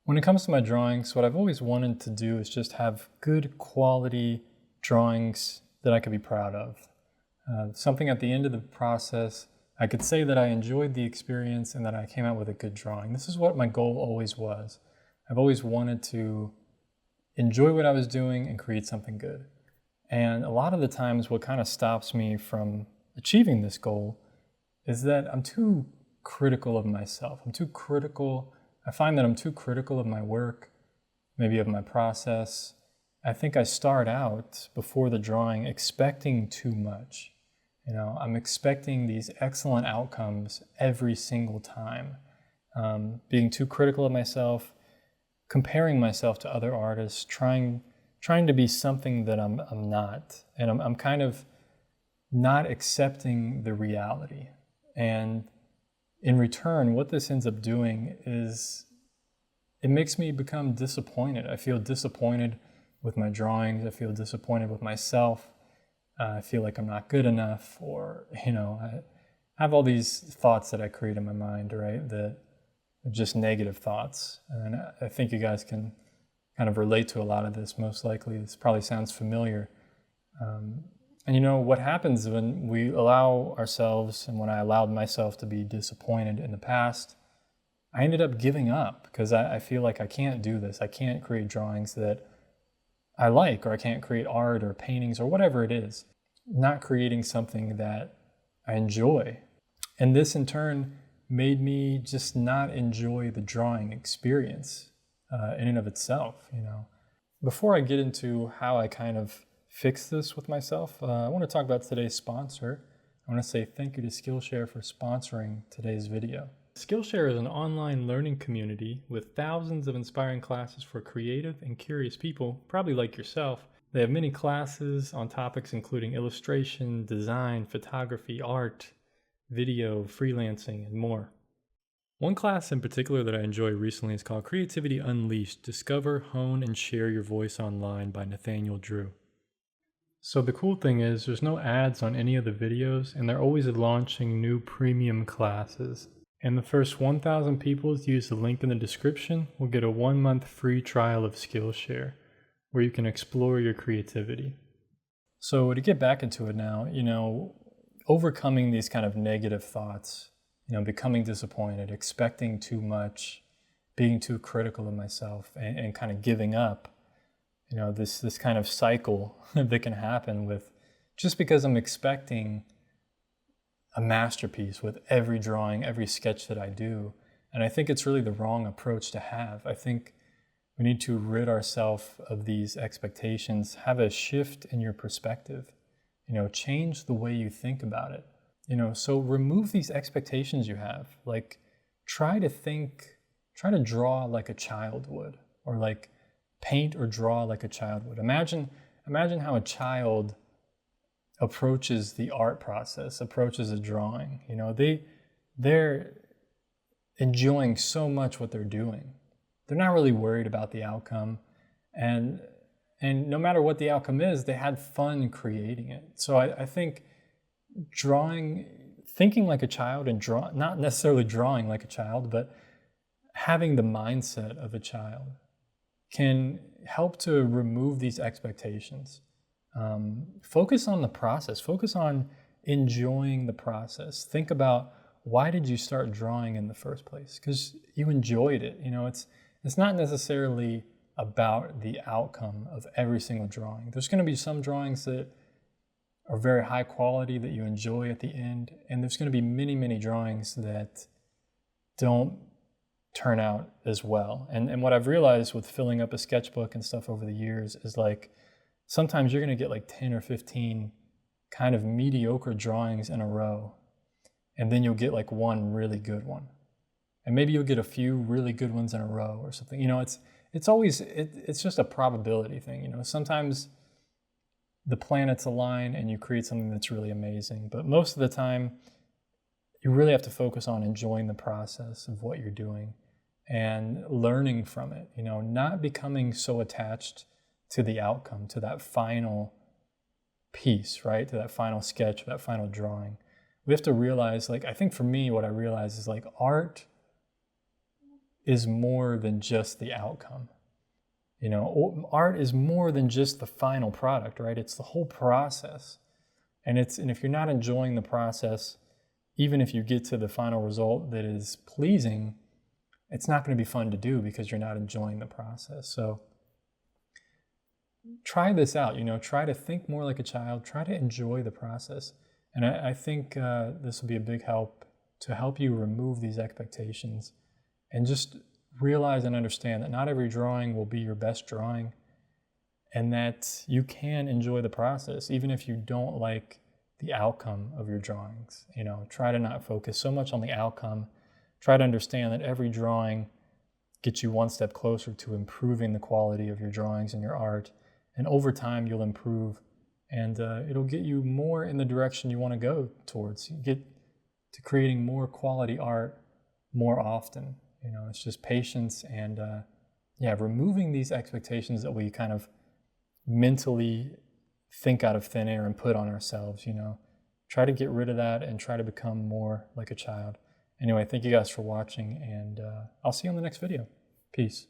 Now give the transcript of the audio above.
When it comes to my drawings, what I've always wanted to do is just have good quality drawings that I could be proud of. Something at the end of the process, I could say that I enjoyed the experience and that I came out with a good drawing. This is what my goal always was. I've always wanted to enjoy what I was doing and create something good. And a lot of the times what kind of stops me from achieving this goal is that I'm too critical of myself. I find that I'm too critical of my work, maybe of my process. I think I start out before the drawing expecting too much. I'm expecting these excellent outcomes every single time. Being too critical of myself, comparing myself to other artists, trying to be something that I'm not. And I'm kind of not accepting the reality. And in return, what this ends up doing is it makes me become disappointed. I feel disappointed with my drawings. I feel disappointed with myself. I feel like I'm not good enough, or, I have all these thoughts that I create in my mind, right? That are just negative thoughts. And I think you guys can kind of relate to a lot of this, most likely. This probably sounds familiar. And what happens when we allow ourselves, and when I allowed myself to be disappointed in the past, I ended up giving up because I feel like I can't do this. I can't create drawings that I like, or I can't create art or paintings or whatever it is. Not creating something that I enjoy. And this in turn made me just not enjoy the drawing experience in and of itself, Before I get into how I kind of fix this with myself, I want to talk about today's sponsor. I want to say thank you to Skillshare for sponsoring today's video. Skillshare is an online learning community with thousands of inspiring classes for creative and curious people, probably like yourself. They have many classes on topics including illustration, design, photography, art, video, freelancing, and more. One class in particular that I enjoyed recently is called Creativity Unleashed: Discover, Hone, and Share Your Voice Online by Nathaniel Drew. So the cool thing is there's no ads on any of the videos, and they're always launching new premium classes. And the first 1,000 people to use the link in the description will get a 1-month free trial of Skillshare, where you can explore your creativity. So to get back into it now, overcoming these kind of negative thoughts, becoming disappointed, expecting too much, being too critical of myself, and kind of giving up, this kind of cycle that can happen with just because I'm expecting a masterpiece with every drawing, every sketch that I do. And I think it's really the wrong approach to have. I think we need to rid ourselves of these expectations, have a shift in your perspective, change the way you think about it. So remove these expectations you have. Like, try to draw like a child would, or like paint or draw like a child would. Imagine how a child approaches the art process, approaches a drawing. They're enjoying so much what they're doing. They're not really worried about the outcome. And no matter what the outcome is, they had fun creating it. So I think thinking like a child and not necessarily drawing like a child, but having the mindset of a child can help to remove these expectations. Focus on the process. Focus on enjoying the process. Think about, why did you start drawing in the first place? Because you enjoyed it. It's not necessarily about the outcome of every single drawing. There's going to be some drawings that are very high quality that you enjoy at the end, and there's going to be many, many drawings that don't turn out as well. And what I've realized with filling up a sketchbook and stuff over the years is, like, sometimes you're going to get like 10 or 15 kind of mediocre drawings in a row, and then you'll get like one really good one. And maybe you'll get a few really good ones in a row or something. It's just a probability thing. Sometimes the planets align and you create something that's really amazing. But most of the time, you really have to focus on enjoying the process of what you're doing and learning from it, not becoming so attached to the outcome, to that final piece, right? To that final sketch, that final drawing. We have to realize, I think for me, what I realize is art is more than just the outcome. You know, art is more than just the final product, right? It's the whole process. And if you're not enjoying the process, even if you get to the final result that is pleasing, it's not going to be fun to do because you're not enjoying the process. So try this out, you know, try to think more like a child, try to enjoy the process. And I think this will be a big help to help you remove these expectations and just realize and understand that not every drawing will be your best drawing, and that you can enjoy the process even if you don't like the outcome of your drawings. You know, try to not focus so much on the outcome. Try to understand that every drawing gets you one step closer to improving the quality of your drawings and your art, and over time you'll improve, and it'll get you more in the direction you want to go towards. You get to creating more quality art more often. You know, it's just patience and removing these expectations that we kind of mentally think out of thin air and put on ourselves. You know, try to get rid of that and try to become more like a child. Anyway, thank you guys for watching, and I'll see you on the next video. Peace.